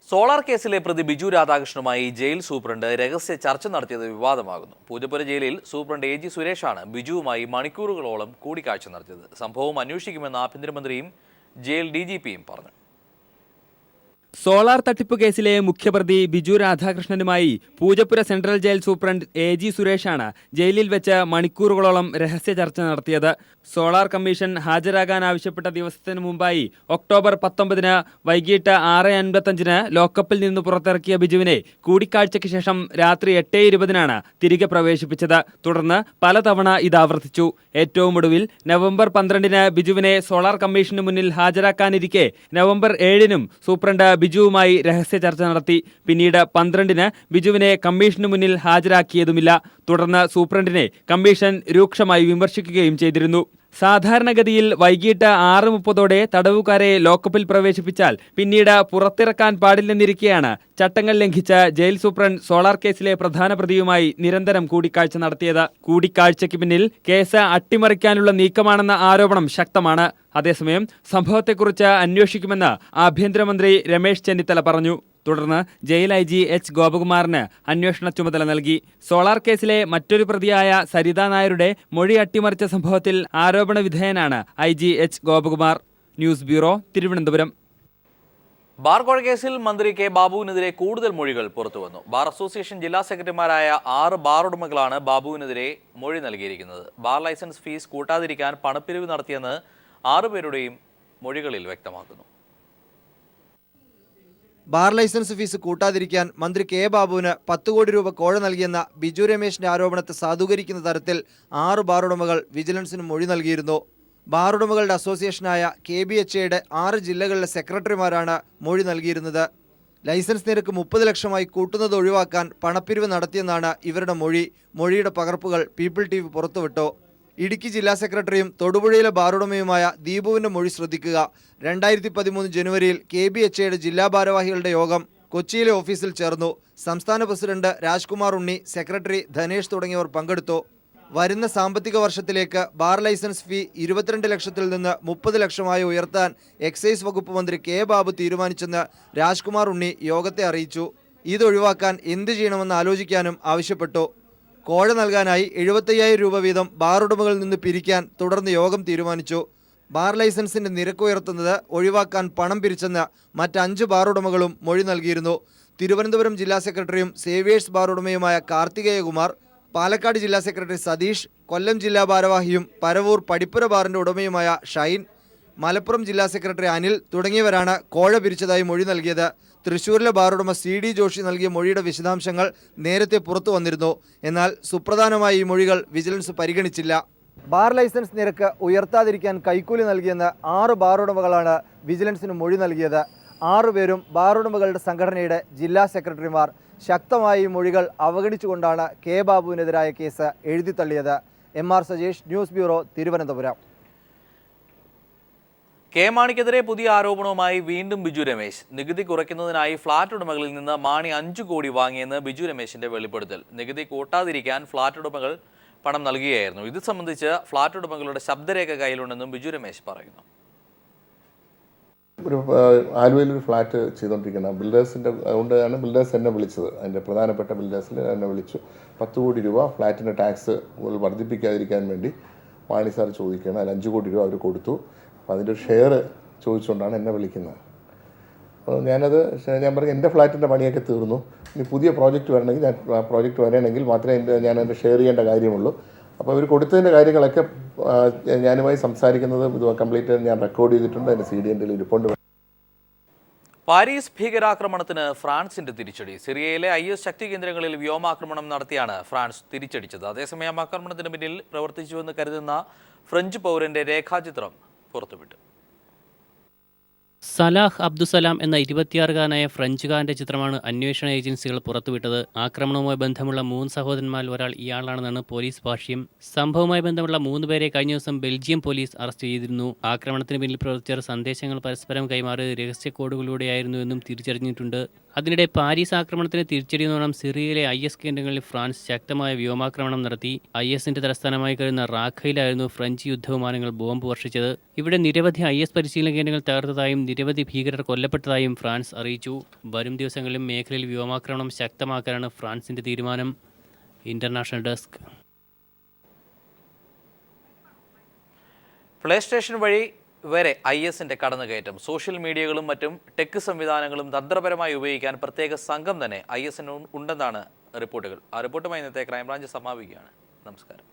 Solar കേസിലെ പ്രതി Biju രാധാകൃഷ്ണനുമായി jail superintendent രഹസ്യ ചർച്ച നടത്തിയത് വിവാദമാകുന്നു. പൂജപ്പുര ജയിലിൽ സൂപ്രണ്ട് എ ജി സുരേഷാണ് ബിജുവുമായി മണിക്കൂറുകളോളം കൂടിക്കാഴ്ച നടത്തിയത്. സംഭവം അന്വേഷിക്കുമെന്ന് ആഭ്യന്തരമന്ത്രിയും ജയിൽ DGPയും പറഞ്ഞു. സോളാർ തട്ടിപ്പ് കേസിലെ മുഖ്യപ്രതി ബിജു രാധാകൃഷ്ണനുമായി Poojappura central jail superintendent AG സുരേഷാണ് ജയിലിൽ വെച്ച് മണിക്കൂറുകളോളം രഹസ്യ ചർച്ച നടത്തിയത്. സോളാർ കമ്മീഷൻ ഹാജരാകാൻ ആവശ്യപ്പെട്ട ദിവസത്തിന് മുമ്പായി ഒക്ടോബർ 19 വൈകിട്ട് 6:55 ലോക്കപ്പിൽ നിന്ന് പുറത്തിറക്കിയ ബിജുവിനെ കൂടിക്കാഴ്ചയ്ക്ക് ശേഷം രാത്രി 8:20 തിരികെ പ്രവേശിപ്പിച്ചത്. തുടർന്ന് പലതവണ ഇത് ആവർത്തിച്ചു. ഏറ്റവും ഒടുവിൽ നവംബർ 12 ബിജുവിനെ സോളാർ കമ്മീഷന് മുന്നിൽ ഹാജരാക്കാനിരിക്കെ നവംബർ 7 സൂപ്രണ്ട് ബിജുവുമായി രഹസ്യ ചർച്ച നടത്തി. പിന്നീട് 12 ബിജുവിനെ കമ്മീഷന് മുന്നിൽ ഹാജരാക്കിയതുമില്ല. തുടർന്ന് സൂപ്രണ്ടിനെ കമ്മീഷൻ രൂക്ഷമായി വിമർശിക്കുകയും ചെയ്തിരുന്നു. സാധാരണഗതിയിൽ വൈകിട്ട് 6:30 തടവുകാരെ ലോക്കപ്പിൽ പ്രവേശിപ്പിച്ചാൽ പിന്നീട് പുറത്തിറക്കാൻ പാടില്ലെന്നിരിക്കെയാണ് ചട്ടങ്ങൾ ലംഘിച്ച് ജയിൽ സൂപ്രണ്ട് സോളാർ കേസിലെ പ്രധാന പ്രതിയുമായി നിരന്തരം കൂടിക്കാഴ്ച നടത്തിയത്. കൂടിക്കാഴ്ചയ്ക്ക് പിന്നിൽ കേസ് അട്ടിമറിക്കാനുള്ള നീക്കമാണെന്ന ആരോപണം ശക്തമാണ്. അതേസമയം സംഭവത്തെക്കുറിച്ച് അന്വേഷിക്കുമെന്ന് ആഭ്യന്തരമന്ത്രി രമേശ് ചെന്നിത്തല പറഞ്ഞു. തുടർന്ന് ജയിൽ IG H ഗോപകുമാറിന് അന്വേഷണ ചുമതല നൽകി. സോളാർ കേസിലെ മറ്റൊരു പ്രതിയായ സരിത നായരുടെ മൊഴി അട്ടിമറിച്ച സംഭവത്തിൽ ആരോപണ വിധേയനാണ് IG H Gopakumar. News bureau, Thiruvananthapuram. Bar കോഴ കേസിൽ മന്ത്രി K ബാബുവിനെതിരെ കൂടുതൽ മൊഴികൾ പുറത്തുവന്നു. ബാർ അസോസിയേഷൻ ജില്ലാ സെക്രട്ടറിമാരായ 6 ബാർ ഉടമകളാണ് ബാബുവിനെതിരെ മൊഴി നൽകിയിരിക്കുന്നത്. ബാർ ലൈസൻസ് ഫീസ് കൂട്ടാതിരിക്കാൻ പണപ്പിരിവ് നടത്തിയെന്ന് 6 പേരുടെയും മൊഴികളിൽ വ്യക്തമാക്കുന്നു. ബാർ ലൈസൻസ് ഫീസ് കൂട്ടാതിരിക്കാൻ മന്ത്രി K ബാബുവിന് 10 കോടി രൂപ കോഴ നൽകിയെന്ന ബിജു രമേശിന്റെ ആരോപണത്തെ സാധൂകരിക്കുന്ന തരത്തിൽ 6 ബാർ ഉടമകൾ വിജിലൻസിന് മൊഴി നൽകിയിരുന്നു. ബാർ ഉടമകളുടെ അസോസിയേഷനായ KBHAയുടെ 6 ജില്ലകളിലെ സെക്രട്ടറിമാരാണ് മൊഴി നൽകിയിരുന്നത്. ലൈസൻസ് നിരക്ക് 30 ലക്ഷമായി കൂട്ടുന്നത് ഒഴിവാക്കാൻ പണപ്പിരിവ് നടത്തിയെന്നാണ് ഇവരുടെ മൊഴി. മൊഴിയുടെ പകർപ്പുകൾ പീപ്പിൾ TV പുറത്തുവിട്ടു. ഇടുക്കി ജില്ലാ സെക്രട്ടറിയും തൊടുപുഴയിലെ ബാറുടമയുമായ ദീപുവിന്റെ മൊഴി ശ്രദ്ധിക്കുക. 2013 ജനുവരിയിൽ KBHAയുടെ ജില്ലാ ഭാരവാഹികളുടെ യോഗം കൊച്ചിയിലെ ഓഫീസിൽ ചേർന്നു. സംസ്ഥാന പ്രസിഡന്റ് രാജ്കുമാർ ഉണ്ണി, സെക്രട്ടറി ധനേഷ് തുടങ്ങിയവർ പങ്കെടുത്തു. വരുന്ന സാമ്പത്തിക വർഷത്തിലേക്ക് ബാർ ലൈസൻസ് ഫീ 22 ലക്ഷത്തിൽ നിന്ന് 30 ലക്ഷമായി ഉയർത്താൻ എക്സൈസ് വകുപ്പ് മന്ത്രി K ബാബു തീരുമാനിച്ചെന്ന് രാജ്കുമാർ ഉണ്ണി യോഗത്തെ അറിയിച്ചു. ഇതൊഴിവാക്കാൻ എന്ത് ചെയ്യണമെന്ന് ആലോചിക്കാനും ആവശ്യപ്പെട്ടു. കോഴ നൽകാനായി 75,000 രൂപ വീതം ബാർ ഉടമകളിൽ നിന്ന് പിരിക്കാൻ തുടർന്ന് യോഗം തീരുമാനിച്ചു. ബാർ ലൈസൻസിന്റെ നിരക്ക് ഉയർത്തുന്നത് ഒഴിവാക്കാൻ പണം പിരിച്ചെന്ന് മറ്റ് 5 ബാർ ഉടമകളും മൊഴി നൽകിയിരുന്നു. തിരുവനന്തപുരം ജില്ലാ സെക്രട്ടറിയും സേവിയേഴ്സ് ബാർ ഉടമയുമായ കാർത്തികേയകുമാർ, പാലക്കാട് ജില്ലാ സെക്രട്ടറി സതീഷ്, കൊല്ലം ജില്ലാ ഭാരവാഹിയും പരവൂർ പടിപ്പുര ബാറിന്റെ ഉടമയുമായ ഷൈൻ, മലപ്പുറം ജില്ലാ സെക്രട്ടറി അനിൽ തുടങ്ങിയവരാണ് കോഴ പിരിച്ചതായി മൊഴി നൽകിയത്. തൃശൂരിലെ ബാറുടമ CD ജോഷി നൽകിയ മൊഴിയുടെ വിശദാംശങ്ങൾ നേരത്തെ പുറത്തു വന്നിരുന്നു. എന്നാൽ സുപ്രധാനമായ ഈ മൊഴികൾ വിജിലൻസ് പരിഗണിച്ചില്ല. ബാർ ലൈസൻസ് നിരക്ക് ഉയർത്താതിരിക്കാൻ കൈക്കൂലി നൽകിയെന്ന് 6 ബാറുടമകളാണ് വിജിലൻസിന് മൊഴി നൽകിയത്. 6 പേരും ബാറുടമകളുടെ സംഘടനയുടെ ജില്ലാ സെക്രട്ടറിമാർ. ശക്തമായ ഈ മൊഴികൾ അവഗണിച്ചുകൊണ്ടാണ് K ബാബുവിനെതിരായ കേസ് എഴുതിത്തള്ളിയത്. MR Sajesh, news bureau, Thiruvananthapuram. K മാണിക്കെതിരെ പുതിയ ആരോപണവുമായി വീണ്ടും ബിജു രമേശ്. നികുതി കുറയ്ക്കുന്നതിനായി ഫ്ളാറ്റ് ഉടമകളിൽ നിന്ന് മാണി 5 കോടി വാങ്ങിയെന്ന് ബിജു രമേശിന്റെ വെളിപ്പെടുത്തൽ. നികുതി കൂട്ടാതിരിക്കാൻ ഫ്ളാറ്റ് ഉടമകൾ പണം നൽകുകയായിരുന്നു. ഇത് സംബന്ധിച്ച് ഫ്ളാറ്റ് ഉടമകളുടെ ശബ്ദരേഖ കയ്യിലുണ്ടെന്നും ബിജു രമേശ് പറയുന്നു. ആലുവയിൽ ഒരു ഫ്ലാറ്റ് ചെയ്തുകൊണ്ടിരിക്കുന്ന ബിൽഡേഴ്സിൻ്റെ കൊണ്ടാണ് ബിൽഡേഴ്സ് എന്നെ വിളിച്ചത്. അതിൻ്റെ പ്രധാനപ്പെട്ട ബിൽഡേഴ്സിൽ എന്നെ വിളിച്ചു. 10 കോടി രൂപ ഫ്ലാറ്റിൻ്റെ ടാക്സ് വർദ്ധിപ്പിക്കാതിരിക്കാൻ വേണ്ടി മാണി സാർ ചോദിക്കുകയാണ്. അതിൽ 5 കോടി രൂപ അവർ കൊടുത്തു. അപ്പോൾ അതിൻ്റെ ഒരു ഷെയർ ചോദിച്ചുകൊണ്ടാണ് എന്നെ വിളിക്കുന്നത്. അപ്പോൾ ഞാൻ പറഞ്ഞു എൻ്റെ ഫ്ലാറ്റിൻ്റെ പണിയൊക്കെ തീർന്നു, ഇനി പുതിയ പ്രോജക്റ്റ് വരണമെങ്കിൽ ആ പ്രോജക്റ്റ് വരണമെങ്കിൽ മാത്രമേ ഞാൻ എൻ്റെ ഷെയർ ചെയ്യേണ്ട കാര്യമുള്ളൂ. അപ്പോൾ അവർ കൊടുത്തതിൻ്റെ കാര്യങ്ങളൊക്കെ ഞാനുമായി സംസാരിക്കുന്നത് ഇത് കംപ്ലീറ്റ് ഞാൻ റെക്കോർഡ് ചെയ്തിട്ടുണ്ട്. അതിൻ്റെ CD എൻ്റെ ഇരിപ്പുണ്ട്. പാരീസ് ഭീകരാക്രമണത്തിന് ഫ്രാൻസിന്റെ തിരിച്ചടി. സിറിയയിലെ IS ശക്തി കേന്ദ്രങ്ങളിൽ വ്യോമാക്രമണം നടത്തിയാണ് ഫ്രാൻസ് തിരിച്ചടിച്ചത്. അതേസമയം ആക്രമണത്തിന് പിന്നിൽ പ്രവർത്തിച്ചുവെന്ന് കരുതുന്ന ഫ്രഞ്ച് പൗരന്റെ രേഖാചിത്രം പുറത്തുവിട്ടു. സലാഹ് അബ്ദുസലാം എന്ന 26-കാരനായ ഫ്രഞ്ചുകാരൻ്റെ ചിത്രമാണ് അന്വേഷണ ഏജൻസികൾ പുറത്തുവിട്ടത്. ആക്രമണവുമായി ബന്ധമുള്ള 3 സഹോദരന്മാരിൽ ഒരാൾ ഇയാളാണെന്നാണ് പോലീസ് ഭാഷ്യം. സംഭവവുമായി ബന്ധമുള്ള 3 പേരെ കഴിഞ്ഞ ദിവസം ബെൽജിയം പോലീസ് അറസ്റ്റ് ചെയ്തിരുന്നു. ആക്രമണത്തിന് പിന്നിൽ പ്രവർത്തിച്ചവർ സന്ദേശങ്ങൾ പരസ്പരം കൈമാറിയത് രഹസ്യ കോഡുകളിലൂടെയായിരുന്നുവെന്നും തിരിച്ചറിഞ്ഞിട്ടുണ്ട്. അതിനിടെ പാരീസ് ആക്രമണത്തിന് തിരിച്ചടിയെന്നോണം സിറിയയിലെ IS കേന്ദ്രങ്ങളിൽ ഫ്രാൻസ് ശക്തമായ വ്യോമാക്രമണം നടത്തി. ISന്റെ തലസ്ഥാനമായി കരുതുന്ന റാഖയിലായിരുന്നു ഫ്രഞ്ച് യുദ്ധവിമാനങ്ങൾ ബോംബ് വർഷിച്ചത്. ഇവിടെ നിരവധി IS പരിശീലന കേന്ദ്രങ്ങൾ തകർത്തതായും നിരവധി ഭീകരർ കൊല്ലപ്പെട്ടതായും ഫ്രാൻസ് അറിയിച്ചു. വരും ദിവസങ്ങളിലും മേഖലയിൽ വ്യോമാക്രമണം ശക്തമാക്കാനാണ് ഫ്രാൻസിന്റെ തീരുമാനം. International desk. പ്ലേ സ്റ്റേഷൻ വഴി വരെ ISന്റെ കടന്നുകയറ്റം, സോഷ്യൽ മീഡിയകളും മറ്റും ടെക് സംവിധാനങ്ങളും തന്ത്രപരമായി ഉപയോഗിക്കാൻ പ്രത്യേക സംഘം തന്നെ ISന് ഉണ്ടെന്നാണ് റിപ്പോർട്ടുകൾ. ആ റിപ്പോർട്ടുമായി ഇന്നത്തെ ക്രൈംബ്രാഞ്ച് സമാപിക്കുകയാണ്. നമസ്കാരം.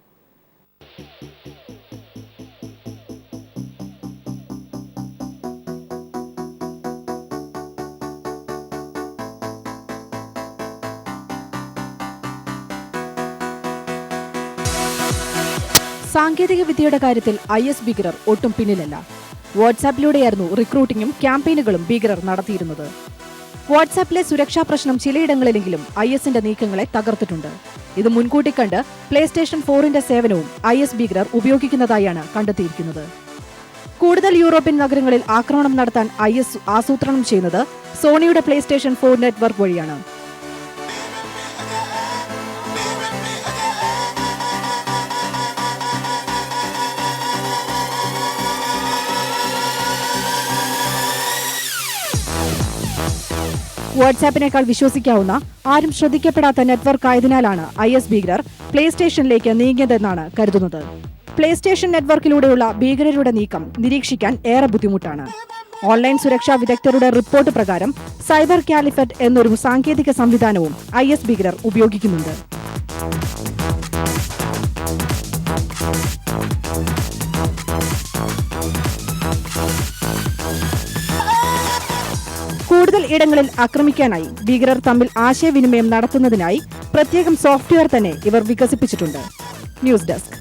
സാങ്കേതിക വിദ്യയുടെ കാര്യത്തിൽ IS ഭീകരർ ഒട്ടും പിന്നിലല്ല. വാട്സാപ്പിലൂടെയായിരുന്നു റിക്രൂട്ടിങ്ങും ക്യാമ്പയിനുകളും ഭീകരർ നടത്തിയിരുന്നത്. വാട്സാപ്പിലെ സുരക്ഷാ പ്രശ്നം ചിലയിടങ്ങളിലെങ്കിലും ISന്റെ നീക്കങ്ങളെ തകർത്തിട്ടുണ്ട്. ഇത് മുൻകൂട്ടി കണ്ട് പ്ലേസ്റ്റേഷൻ 4ന്റെ സേവനവും IS ഭീകരർ ഉപയോഗിക്കുന്നതായാണ് കണ്ടെത്തിയിരിക്കുന്നത്. കൂടുതൽ യൂറോപ്യൻ നഗരങ്ങളിൽ ആക്രമണം നടത്താൻ IS ആസൂത്രണം ചെയ്യുന്നത് സോണിയുടെ പ്ലേസ്റ്റേഷൻ 4 നെറ്റ്വർക്ക് വഴിയാണ്. വാട്സാപ്പിനേക്കാൾ വിശ്വസിക്കാവുന്ന, ആരും ശ്രദ്ധിക്കപ്പെടാത്ത നെറ്റ്വർക്ക് ആയതിനാലാണ് IS ഭീകരർ പ്ലേസ്റ്റേഷനിലേക്ക് നീങ്ങിയതെന്നാണ് കരുതുന്നത്. പ്ലേസ്റ്റേഷൻ നെറ്റ്വർക്കിലൂടെയുള്ള ഭീകരരുടെ നീക്കം നിരീക്ഷിക്കാൻ ഏറെ ബുദ്ധിമുട്ടാണ്. ഓൺലൈൻ സുരക്ഷാ വിദഗ്ധരുടെ റിപ്പോർട്ട് പ്രകാരം സൈബർ കാലിഫറ്റ് എന്നൊരു സാങ്കേതിക സംവിധാനവും IS ഭീകരർ ഉപയോഗിക്കുന്നുണ്ട്. കൂടുതൽ ഇടങ്ങളിൽ ആക്രമിക്കാനായി ഭീകരർ തമ്മിൽ ആശയവിനിമയം നടത്തുന്നതിനായി പ്രത്യേകം സോഫ്റ്റ്വെയർ തന്നെ ഇവർ വികസിപ്പിച്ചിട്ടുണ്ട്. News desk.